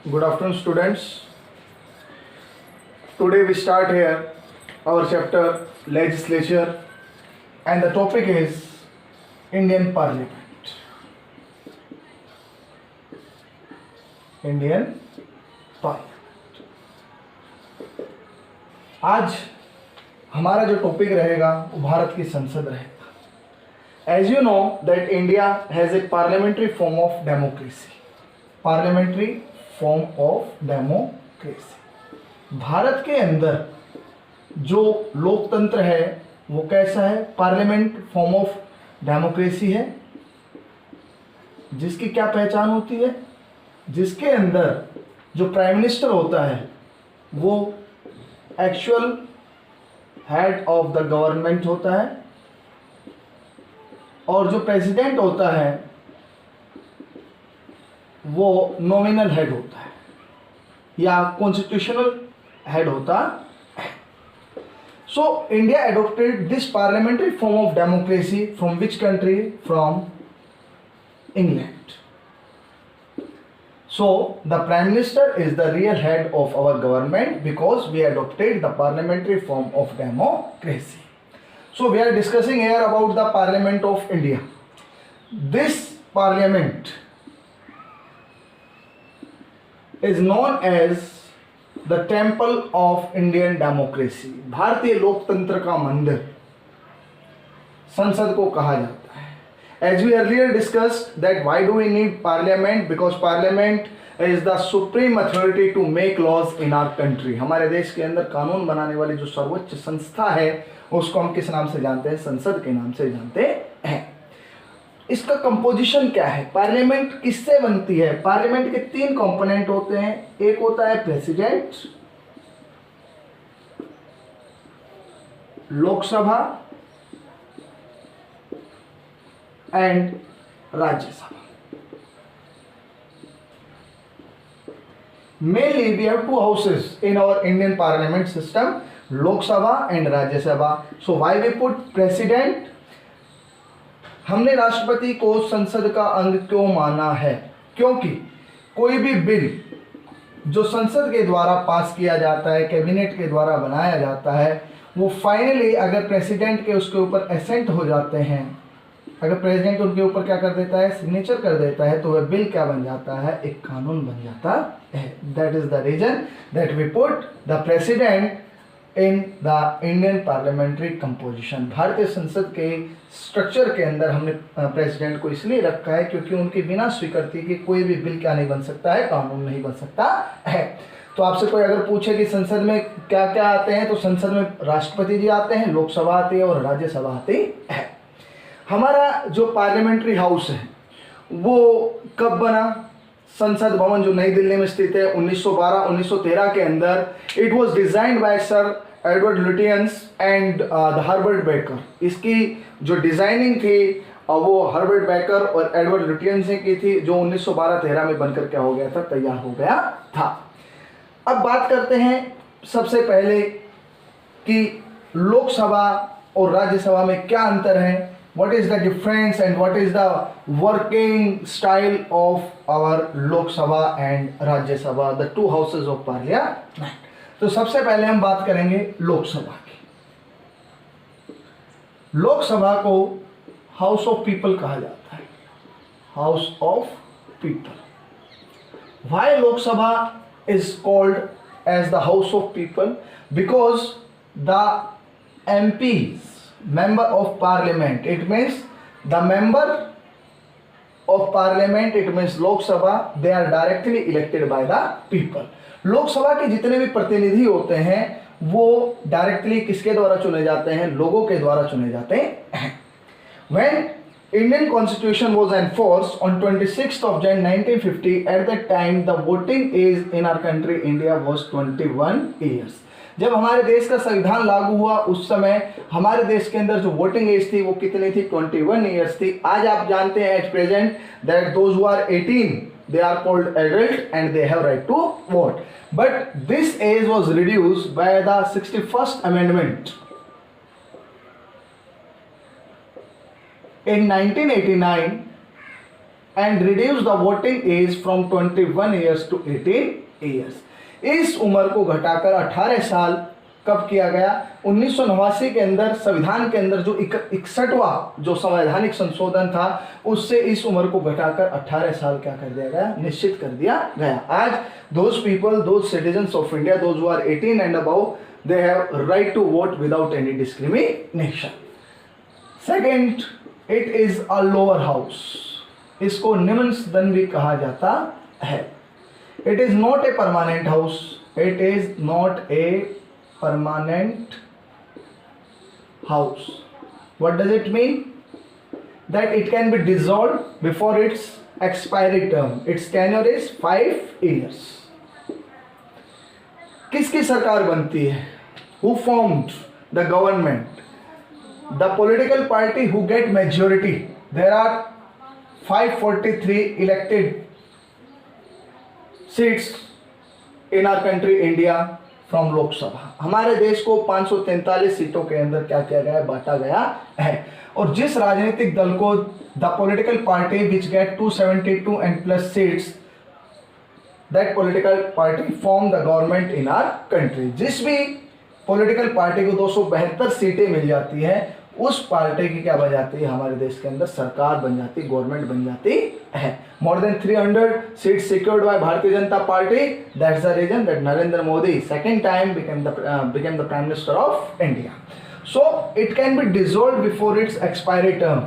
Good afternoon, students. Today we start here our chapter legislature, and the topic is Indian Parliament. Indian Parliament. आज हमारा जो topic रहेगा वो भारत की संसद रहेगा. As you know that India has a parliamentary form of democracy. Parliamentary form of democracy. Bharat के अंदर जो लोकतंत्र है वो कैसा है? पार्लियामेंट फॉर्म ऑफ डेमोक्रेसी है, जिसकी क्या पहचान होती है? जिसके अंदर जो प्राइम मिनिस्टर होता है वो actual head of the government होता है, और जो प्रेसिडेंट होता है वो नॉमिनल हेड होता है या कॉन्स्टिट्यूशनल हेड होता है. So India adopted this parliamentary form of democracy from which country? From England. So the prime minister is the real head of our government because we adopted the parliamentary form of democracy. So we are discussing here about the parliament of India. This parliament is known as the temple of Indian democracy. भारतीय लोकतंत्र का मंदिर संसद को कहा जाता है. As we earlier discussed that why do we need parliament? Because parliament is the supreme authority to make laws in our country. हमारे देश के अंदर कानून बनाने वाली जो सर्वोच्च संस्था है उसको हम किस नाम से जानते हैं? संसद के नाम से जानते हैं. इसका कंपोजिशन क्या है? पार्लियामेंट किससे बनती है? पार्लियामेंट के तीन कंपोनेंट होते हैं. एक होता है president, Lok Sabha and Rajya Sabha. Mainly we have two houses in our Indian parliament system, Lok Sabha and Rajya Sabha. So why we put president? हमने राष्ट्रपति को संसद का अंग क्यों माना है? क्योंकि कोई भी बिल जो संसद के द्वारा पास किया जाता है, कैबिनेट के द्वारा बनाया जाता है, वो फाइनली अगर प्रेसिडेंट के उसके ऊपर एसेंट हो जाते हैं, अगर प्रेसिडेंट उनके ऊपर क्या कर देता है? सिग्नेचर कर देता है, तो वह बिल क्या बन जाता है? एक कानून बन जाता है. That is the reason that we put the president in the Indian parliamentary composition. भारतीय संसद के स्ट्रक्चर के अंदर हमने प्रेसिडेंट को इसलिए रखा है क्योंकि उनके बिना स्वीकृति के कोई भी बिल क्या नहीं बन सकता है? कानून नहीं बन सकता है. तो आपसे कोई अगर पूछे कि संसद में क्या क्या आते हैं, तो संसद में राष्ट्रपति जी आते हैं, लोकसभा आती है और राज्यसभा आती है. हमारा जो पार्लियामेंट्री हाउस है वो कब बना? संसद भवन जो नई दिल्ली में स्थित है 1912-1913 के अंदर. It was designed bye sir Edward Lutyens and the Herbert baker. इसकी जो डिजाइनिंग थी वो हर्बर्ट बेकर और एडवर्ड लुटियंस ने की थी, जो 1912-13 में बनकर क्या हो गया था? तैयार हो गया था. अब बात करते हैं सबसे पहले कि लोकसभा और राज्यसभा में क्या अंतर है. What is the difference and what is the working style of our Lok Sabha and Rajya Sabha, the two houses of Parliament? तो सबसे पहले हम बात करेंगे लोकसभा की. लोकसभा को हाउस ऑफ पीपल कहा जाता है. House of people. Why Lok Sabha is called as the house of people? Because the MPs, member of parliament, it means the member of parliament, it means Lok Sabha, they are directly elected by the people. Lok Sabha के जितने भी प्रतिनिधि होते हैं वो directly किसके द्वारा चुने जाते हैं? लोगों के द्वारा चुने जाते हैं. When Indian Constitution was enforced on 26th of January 1950, at that time the voting age in our country India was 21 years. जब हमारे देश का संविधान लागू हुआ उस समय हमारे देश के अंदर जो वोटिंग एज थी वो कितनी थी? 21 ईयर्स थी. आज आप जानते हैं at present that those who are 18 they are called adult and they have right to vote. But this age was reduced by the 61st amendment in 1989. and reduce the voting age from 21 years to 18 years. इस उम्र को घटाकर 18 साल कब किया गया? 1989 के अंदर संविधान के अंदर जो 61वां जो संवैधानिक संशोधन था उससे इस उम्र को घटाकर 18 साल क्या कर दिया गया? निश्चित कर दिया गया. आज those people, those citizens of India, those who are 18 and above, they have right to vote without any discrimination. Second, it is a lower house. इसको निम्न सदन भी कहा जाता है. It is not a permanent house. It is not a permanent house. What does it mean? That it can be dissolved before its expiry term. Its tenure is 5 years. किसकी सरकार बनती है? Who formed the government? The political party who get majority. There are 543 elected seats in our country India from Lok Sabha. हमारे देश को 543 सीटों के अंदर क्या किया गया है? बांटा गया है. और जिस राजनीतिक दल को the political party which get 272 and plus seats, that political party form the government in our country. जिस भी पॉलिटिकल पार्टी को 272 सीटें मिल जाती है उस पार्टी की क्या बन जाती है? हमारे देश के अंदर सरकार बन जाती, गवर्नमेंट बन जाती है. More than 300 seats secured by Bharatiya Janata party. That's the reason that Narendra Modi second time became the prime minister of India. So it can be dissolved before its expiry term.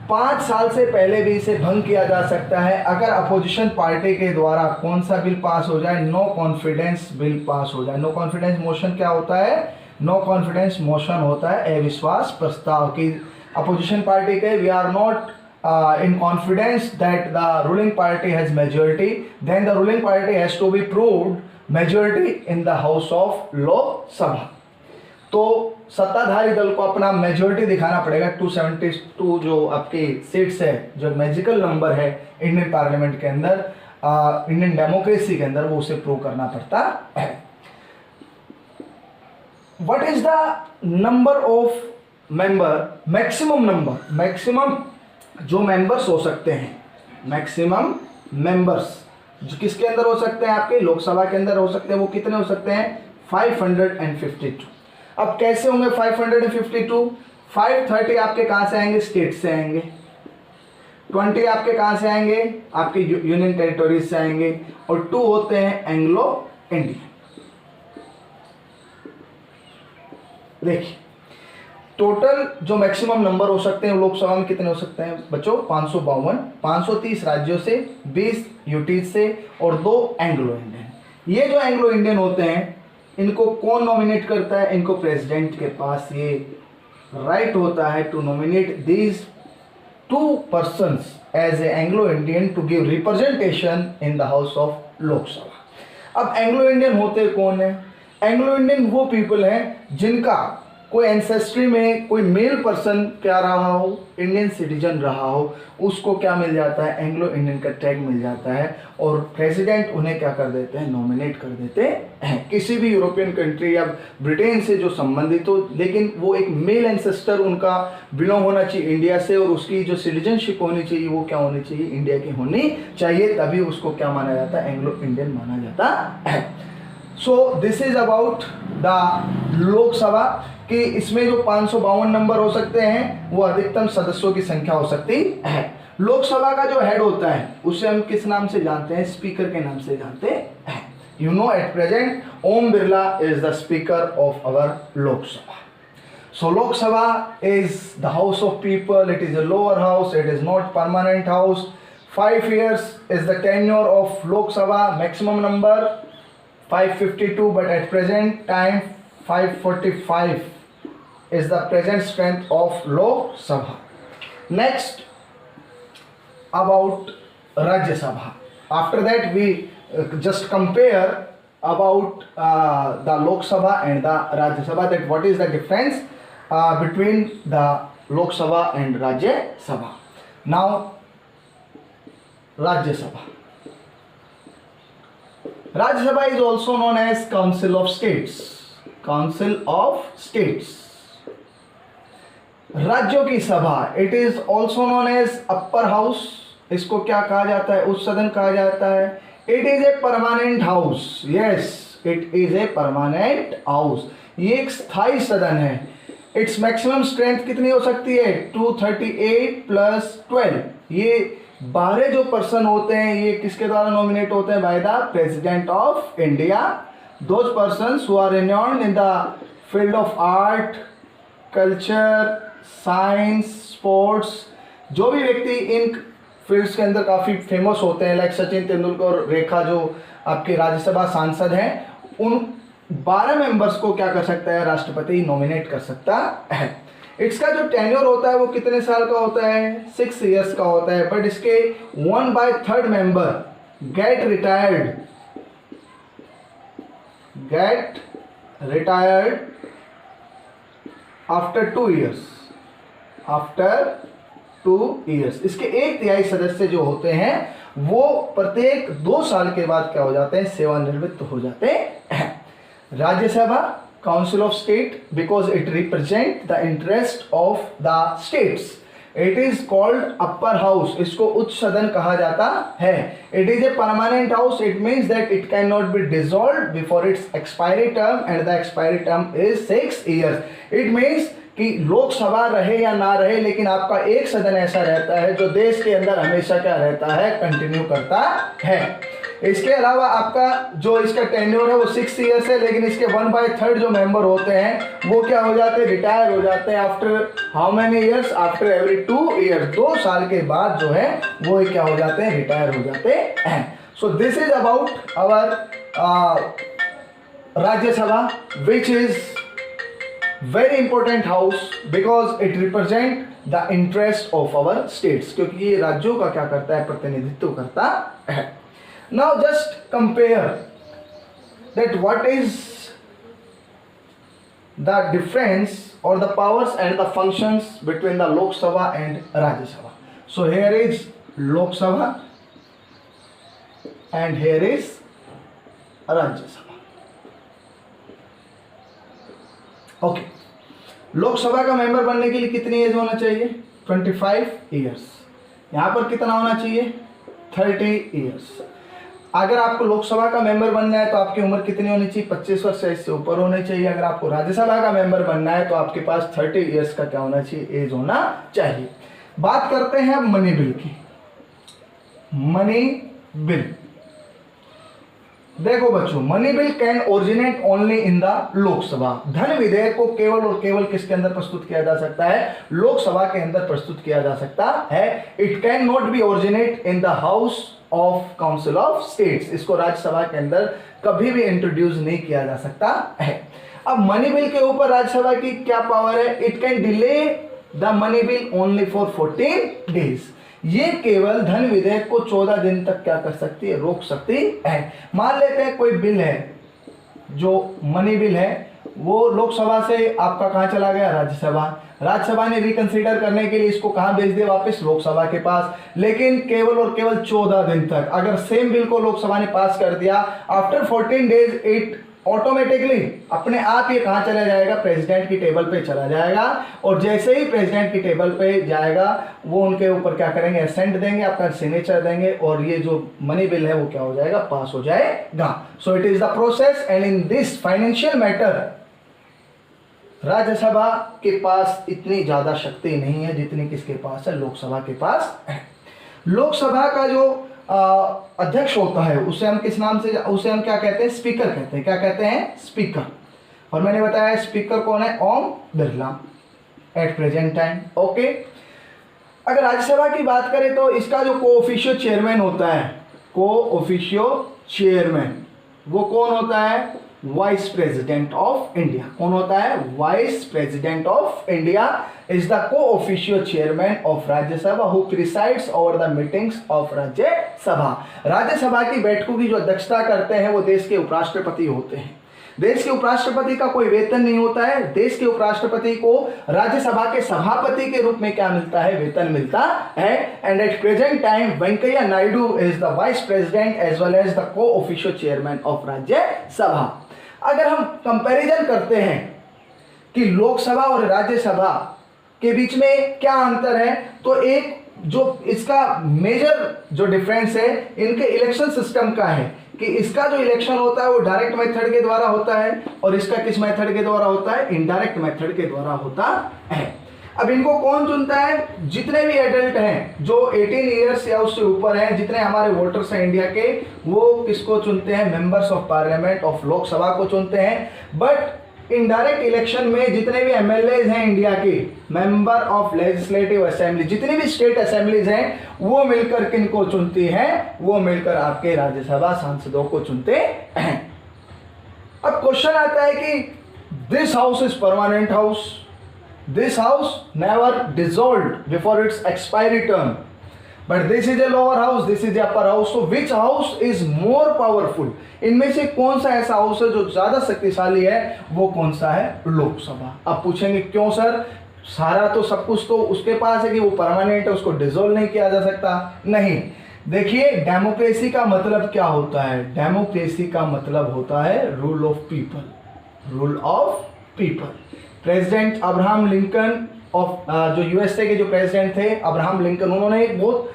5 साल से पहले भी इसे भंग किया जा सकता है अगर अपोजिशन पार्टी के द्वारा कौन सा बिल पास हो जाए? नो कॉन्फिडेंस बिल पास हो जाए. नो कॉन्फिडेंस मोशन क्या होता है? नो कॉन्फिडेंस मोशन होता है अविश्वास प्रस्ताव की अपोजिशन पार्टी के we are not in confidence that the ruling party has majority, then the ruling party has to be proved majority in the house of Lok Sabha. तो सत्ताधारी दल को अपना मेजोरिटी दिखाना पड़ेगा. 272 जो आपकी सीट्स है, जो मैजिकल नंबर है इंडियन पार्लियामेंट के अंदर, इंडियन डेमोक्रेसी के अंदर, वो उसे प्रूव करना पड़ता है. What is the number of member? Maximum number, maximum जो मेंबर्स हो सकते हैं, मैक्सिमम मेंबर्स जो किसके अंदर हो सकते हैं? आपके लोकसभा के अंदर हो सकते हैं. वो कितने हो सकते हैं? 552. अब कैसे होंगे 552? 530 आपके कहां से आएंगे? स्टेट से आएंगे. 20 आपके कहां से आएंगे? आपके यूनियन टेरिटोरीज से आएंगे. और 2 होते हैं एंग्लो इंडियन. देखिए टोटल जो मैक्सिमम नंबर हो सकते हैं लोकसभा में कितने हो सकते हैं बच्चों? 552. 530 राज्यों से, 20 यूटीज से और 2 एंग्लो इंडियन. ये जो एंग्लो इंडियन होते हैं इनको कौन नॉमिनेट करता है? इनको प्रेसिडेंट के पास ये राइट होता है to nominate these 2 persons as a Anglo Indian to give representation in the house of Lok Sabha. अब एंग्लो इंडियन होते कौन है? एंग्लो इंडियन वो पीपल हैं जिनका कोई एंसेस्ट्री में कोई मेल पर्सन क्या रहा हो, इंडियन सिटीजन रहा हो, उसको क्या मिल जाता है? एंग्लो इंडियन का टैग मिल जाता है. और प्रेसिडेंट उन्हें क्या कर देते हैं? नॉमिनेट कर देते हैं. किसी भी यूरोपियन कंट्री या ब्रिटेन से जो संबंधित हो, लेकिन वो एक मेल एंसेस्टर उनका बिलोंग होना चाहिए इंडिया से, और उसकी जो सिटीजनशिप होनी चाहिए वो क्या होनी चाहिए? इंडिया की होनी चाहिए. तभी उसको क्या माना जाता है? एंग्लो इंडियन माना जाता है. सो this is about the Lok Sabha कि इसमें जो 552 नंबर हो सकते हैं वो अधिकतम सदस्यों की संख्या हो सकती है. लोकसभा का जो हेड होता है उसे हम किस नाम से जानते हैं? स्पीकर के नाम से जानते हैं. You know at present Om Birla is the speaker of our Lok Sabha. So Lok Sabha is the house of people. It is a lower house. It is not permanent house. 5 years is the tenure of Lok Sabha. Maximum number 552, but at present time 545 is the present strength of Lok Sabha. Next about Rajya Sabha. After that we just compare about the Lok Sabha and the Rajya Sabha, that what is the difference between the Lok Sabha and Rajya Sabha. Now Rajya Sabha. Rajya Sabha is also known as Council of States. Council of States. राज्यों की सभा, it is also known as upper house इसको क्या कहा जाता है? उच्च सदन कहा जाता है। It is a permanent house, yes it is a permanent house, ये एक स्थायी सदन है। इट्स मैक्सिमम स्ट्रेंथ कितनी हो सकती है? 238 प्लस 12। ये 12 जो पर्सन होते हैं ये किसके द्वारा नॉमिनेट होते हैं? By the president of India. Those persons who are renowned in the field of art, culture, science, sports, जो भी व्यक्ति इन फील्ड्स के अंदर काफ़ी फेमस होते हैं, लाइक सचिन तेंदुलकर, रेखा जो आपके राज्यसभा सांसद हैं, उन 12 मेंबर्स को क्या कर सकता है? राष्ट्रपति नॉमिनेट कर सकता है। इसका जो टेन्योर होता है वो कितने साल का होता है? 6 इयर्स का होता है। बट इसके 1/3 member get retired after 2 years. इसके 1/3 सदस्य जो होते हैं वो प्रत्येक 2 साल के बाद क्या हो जाते हैं? सेवानिवृत्त हो जाते हैं। Rajya Sabha, council of state, because it represent the interest of the states, it is called upper house, इसको उच्च सदन कहा जाता है। It is a permanent house, it means that it can not be dissolved before its expiry term and the expiry term is 6 years. It means कि लोकसभा रहे या ना रहे, लेकिन आपका एक सदन ऐसा रहता है जो देश के अंदर हमेशा क्या रहता है? कंटिन्यू करता है। इसके अलावा आपका जो इसका टेन्योर है वो 6 इयर्स है, लेकिन इसके 1/3 जो मेंबर होते हैं वो क्या हो जाते हैं? रिटायर हो जाते हैं। After how many years? After every 2 years, 2 साल के बाद जो है वो क्या हो जाते हैं? रिटायर हो जाते हैं। So this is about our Rajya Sabha, which is very important house because it represent the interest of our states, क्योंकि ये राज्यों का क्या करता है? प्रतिनिधित्व करता है। Now just compare that what is the difference or the powers and the functions between the Lok Sabha and Rajya Sabha. So here is Lok Sabha and here is Rajya Sabha. Okay, Lok Sabha का member बनने के लिए कितनी as होना चाहिए? 25 years. यहाँ पर कितना होना चाहिए? 30 इयर्स। अगर आपको लोकसभा का मेंबर बनना है तो आपकी उम्र कितनी होनी चाहिए? 25 वर्ष से इससे ऊपर होनी चाहिए। अगर आपको राज्यसभा का मेंबर बनना है तो आपके पास 30 इयर्स का क्या होना चाहिए? एज होना चाहिए। बात करते हैं मनी बिल की। मनी बिल, देखो बच्चों, money bill can originate only in the Lok Sabha. धन विधेयक को केवल और केवल किसके अंदर प्रस्तुत किया जा सकता है? लोकसभा के अंदर प्रस्तुत किया जा सकता है। It can not be originate in the house of council of states, इसको राज्यसभा के अंदर कभी भी इंट्रोड्यूस नहीं किया जा सकता है। अब मनी बिल के ऊपर राज्यसभा की क्या पावर है? It can delay the money bill only for 14 days. ये केवल धन विधेयक को 14 दिन तक क्या कर सकती है? रोक सकती है। मान लेते हैं कोई बिल है, जो मनी बिल है, वो लोकसभा से आपका कहाँ चला गया? राज्यसभा। राज्यसभा ने रिकंसीडर करने के लिए इसको कहाँ भेज दिया? वापस लोकसभा के पास। लेकिन केवल और केवल 14 दिन तक अगर सेम बिल को लोकसभा ने पास कर दिया, आफ्टर 14 डेज इट ऑटोमेटिकली अपने आप ये कहाँ चला जाएगा? प्रेसिडेंट की टेबल पे चला जाएगा। और जैसे ही प्रेसिडेंट की टेबल पे जाएगा वो उनके ऊपर क्या करेंगे? असेंट देंगे, आपका सिग्नेचर देंगे और ये जो मनी बिल है वो क्या हो जाएगा? पास हो जाएगा। So it is the process and in this financial matter Rajya Sabha के पास इतनी ज्यादा शक्ति नहीं है जितनी किसके पास है? लोकसभा के पास है। लोकसभा का जो अध्यक्ष होता है उसे हम किस नाम से, उसे हम क्या कहते हैं? स्पीकर कहते हैं। क्या कहते हैं? स्पीकर। और मैंने बताया स्पीकर कौन है? Om Birla at present time. Okay, अगर राज्यसभा की बात करें तो इसका जो को-ऑफिशियो चेयरमैन होता है, को-ऑफिशियो चेयरमैन, वो कौन होता है? Vice president of India. कौन होता है? Vice president of India is the ex-officio chairman of Rajya Sabha who presides over the meetings of Rajya Sabha. Rajya Sabha की बैठकों की जो अध्यक्षता करते हैं वो देश के उपराष्ट्रपति होते हैं। देश के उपराष्ट्रपति का कोई वेतन नहीं होता है। देश के उपराष्ट्रपति को राज्यसभा के सभापति के रूप में क्या मिलता है? वेतन मिलता है। And at present time Venkaiah Naidu is the vice president as well as the ex-officio chairman of Rajya Sabha. अगर हम कंपैरिजन करते हैं कि लोकसभा और राज्यसभा के बीच में क्या अंतर है, तो एक जो इसका मेजर जो डिफरेंस है इनके इलेक्शन सिस्टम का है कि इसका जो इलेक्शन होता है वो डायरेक्ट मेथड के द्वारा होता है और इसका किस मेथड के द्वारा होता है, इनडायरेक्ट मेथड के द्वारा होता है। अब इनको कौन चुनता है, जितने भी एडल्ट हैं जो 18 ईयर्स या उससे ऊपर हैं, जितने हमारे वोटर्स हैं इंडिया के, वो किसको चुनते हैं, members of parliament of Lok Sabha को चुनते हैं। बट इनडायरेक्ट इलेक्शन में जितने भी एमएलएज हैं इंडिया के, मेंबर ऑफ लेजिस्लेटिव असेंबली, जितनी भी स्टेट असेंबलीज हैं, वो मिलकर किनको चुनती हैं, वो मिलकर आपके राज्यसभा सांसदों को चुनते हैं। अब क्वेश्चन आता है कि this house is permanent house, this house never dissolved before its expiry term, but this is a lower house, this is a upper house, तो which house is more powerful, इनमें से कौन सा ऐसा हाउस है जो ज्यादा शक्तिशाली है, वो कौन सा है, लोकसभा। अब पूछेंगे क्यों सर, सारा तो सब कुछ तो उसके पास है कि वो परमानेंट है, उसको डिसॉल्व नहीं किया जा सकता। नहीं, देखिए डेमोक्रेसी का मतलब क्या होता है, डेमोक्रेसी का मतलब होता है rule of people, rule of people. President Abraham Lincoln of जो यूएसए के जो प्रेसिडेंट थे अब्राहम लिंकन, उन्होंने एक बहुत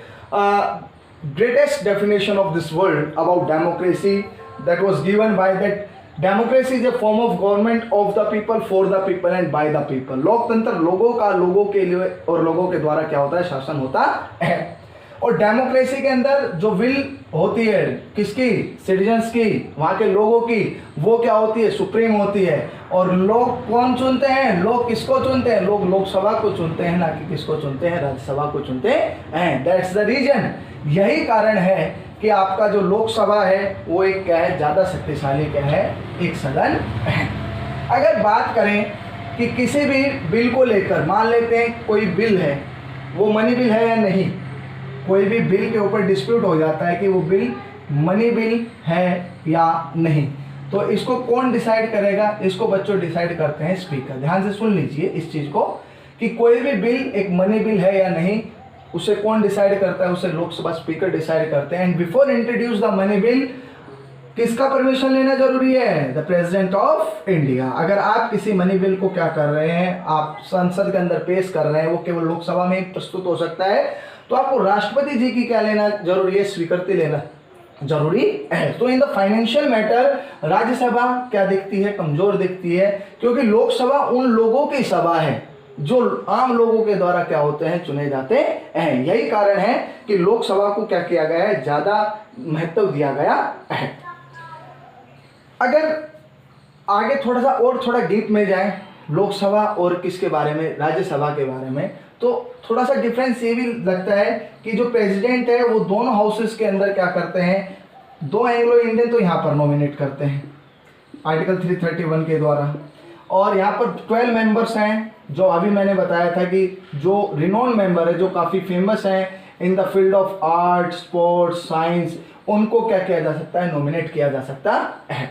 greatest definition of this word about democracy that was given by that democracy is a form of government of the people, for the people and by the people। लोकतंत्र लोगों का, लोगों के लिए और लोगों के द्वारा क्या होता है, शासन होता है। और डेमोक्रेसी के अंदर जो विल होती है किसकी, सिटीजन्स की, वहाँ के लोगों की, वो क्या होती है, सुप्रीम होती है। और लोग कौन चुनते हैं, लोग किसको चुनते हैं, लोग लोकसभा को चुनते हैं, ना कि किसको चुनते हैं, राज्यसभा को चुनते हैं। दैट्स द रीजन, यही कारण है कि आपका जो लोकसभा है वो एक क्या है, ज़्यादा शक्तिशाली क्या है, एक सदन है। अगर बात करें कि किसी भी बिल को लेकर, मान लेते हैं कोई बिल है, वो मनी बिल है या नहीं, कोई भी बिल के ऊपर डिस्प्यूट हो जाता है कि वो बिल मनी बिल है या नहीं, तो इसको कौन डिसाइड करेगा, इसको बच्चों डिसाइड करते हैं स्पीकर। ध्यान से सुन लीजिए इस चीज़ को कि कोई भी बिल एक मनी बिल है या नहीं, उसे कौन डिसाइड करता है, उसे लोकसभा स्पीकर डिसाइड करते हैं। And before introduce the money bill किसका परमिशन लेना जरूरी है, द प्रेसिडेंट ऑफ इंडिया। अगर आप किसी मनी बिल को क्या कर रहे हैं, आप संसद के अंदर पेश कर रहे हैं, वो केवल लोकसभा में ही प्रस्तुत हो सकता है, तो आपको राष्ट्रपति जी की क्या लेना जरूरी है, स्वीकृति लेना जरूरी है। तो in the financial matter Rajya Sabha क्या दिखती है, कमजोर दिखती है, क्योंकि लोकसभा उन लोगों की सभा है जो आम लोगों के द्वारा क्या होते हैं, चुने जाते हैं। यही कारण है कि लोकसभा को क्या किया गया है, ज्यादा महत्व दिया गया है। अगर आगे थोड़ा सा और थोड़ा डीप में जाएं लोकसभा और किसके बारे में, राज्यसभा के बारे में, तो थोड़ा सा डिफरेंस ये भी लगता है कि जो प्रेसिडेंट है वो दोनों हाउसेस के अंदर क्या करते हैं, 2 एंग्लो इंडियन तो यहाँ पर नॉमिनेट करते हैं आर्टिकल 331 के द्वारा, और यहाँ पर 12 मेंबर्स हैं, जो अभी मैंने बताया था कि जो रिनोन मेंबर है, जो काफ़ी फेमस हैं इन the field of art, sports, science, उनको क्या किया जा सकता है, नॉमिनेट किया जा सकता है।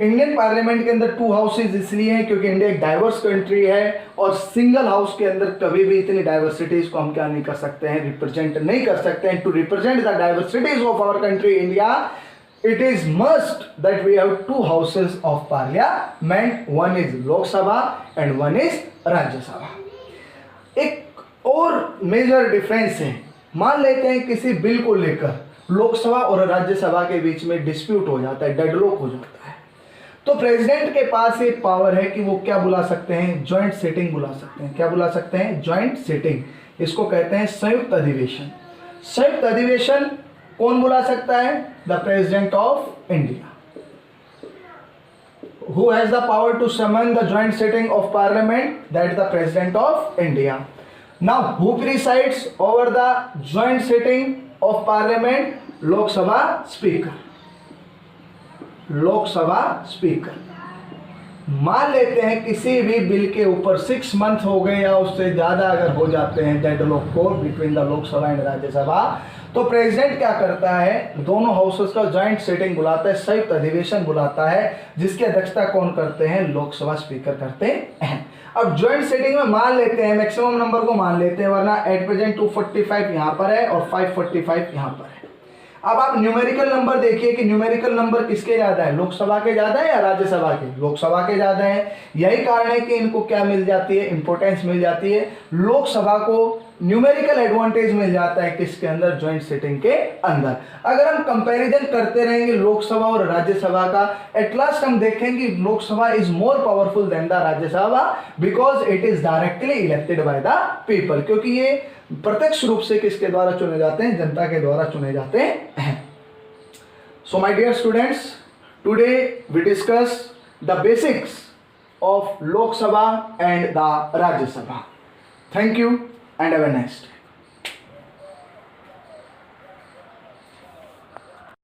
इंडियन पार्लियामेंट के अंदर 2 हाउसेज इसलिए हैं क्योंकि इंडिया एक डाइवर्स कंट्री है और सिंगल हाउस के अंदर कभी भी इतनी डाइवर्सिटीज को हम क्या नहीं कर सकते हैं, रिप्रेजेंट नहीं कर सकते हैं। To represent the diversities of our country India, it is must that we have 2 houses of parliament, one is Lok Sabha and one is Rajya Sabha। एक और मेजर डिफरेंस है, मान लेते हैं किसी बिल को लेकर लोकसभा और राज्यसभा के बीच में डिस्प्यूट हो जाता है, डेडलॉक हो जाता है, तो प्रेसिडेंट के पास एक पावर है कि वो क्या बुला सकते हैं, ज्वाइंट सिटिंग बुला सकते हैं। क्या बुला सकते हैं, ज्वाइंट सिटिंग, इसको कहते हैं संयुक्त अधिवेशन। संयुक्त अधिवेशन कौन बुला सकता है, the president of India, who has the power to summon the joint sitting of parliament, that is the president of India। Now who presides over the joint sitting of parliament, Lok Sabha speaker, लोक सभा speaker. मान लेते हैं किसी भी bill के ऊपर 6 month हो गए या उससे ज़्यादा अगर हो जाते हैं डेडलॉक को between the Lok Sabha and Rajya Sabha, तो प्रेसिडेंट क्या करता है, दोनों हाउसेस का जॉइंट सिटिंग बुलाता है, संयुक्त अधिवेशन बुलाता है, जिसकी अध्यक्षता कौन करते हैं, लोकसभा स्पीकर करते हैं। अब ज्वाइंट सिटिंग में मान लेते हैं, मैक्सिमम नंबर को मान लेते हैं, वरना एट प्रेजेंट 245 यहाँ पर है और 545 यहाँ पर है। अब आप न्यूमेरिकल नंबर देखिए कि न्यूमेरिकल नंबर किसके ज़्यादा है, लोकसभा के ज़्यादा है या राज्यसभा के, लोकसभा के ज़्यादा है। यही कारण है कि इनको क्या मिल जाती है, इंपॉर्टेंस मिल जाती है। लोकसभा को न्यूमेरिकल एडवांटेज मिल जाता है किसके अंदर, ज्वाइंट सिटिंग के अंदर। अगर हम कंपैरिजन करते रहेंगे लोकसभा और राज्यसभा का, एट लास्ट हम देखेंगे Lok Sabha is more powerful than the Rajya Sabha because it is directly elected by the people, क्योंकि ये प्रत्यक्ष रूप से किसके द्वारा चुने जाते हैं, जनता के द्वारा चुने जाते हैं। So my dear students, today we discuss the basics of Lok Sabha and the Rajya Sabha. Thank you and have a nice day.